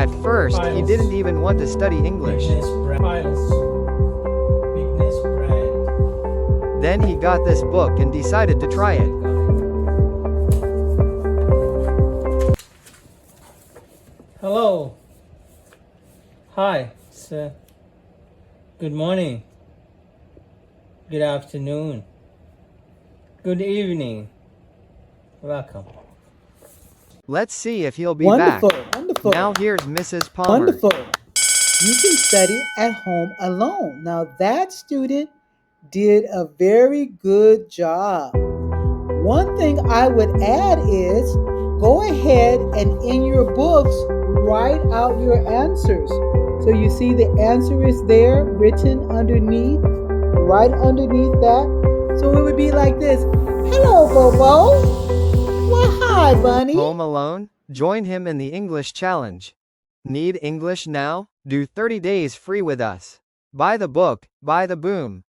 At first, he IELTS. didn't even want to study English. Beginners brand. IELTS. Beginners brand. Then he got this book and decided to try it. Hello. Hi, sir. Good morning. Good afternoon. Good evening. Welcome. Let's see if he'll be Wonderful, back. wonderful, Now here's Mrs. Palmer. wonderful. You can study at home alone. Now that student did a very good job. One thing I would add is go ahead and in your books write out your answers. So you see the answer is there written underneath, right underneath that. So it would be like this. Hello, Bobo. Well, hi, Bunny. Home alone? Join him in the English challenge. Need English now? Do 30 days free with us. Buy the book, buy the boom.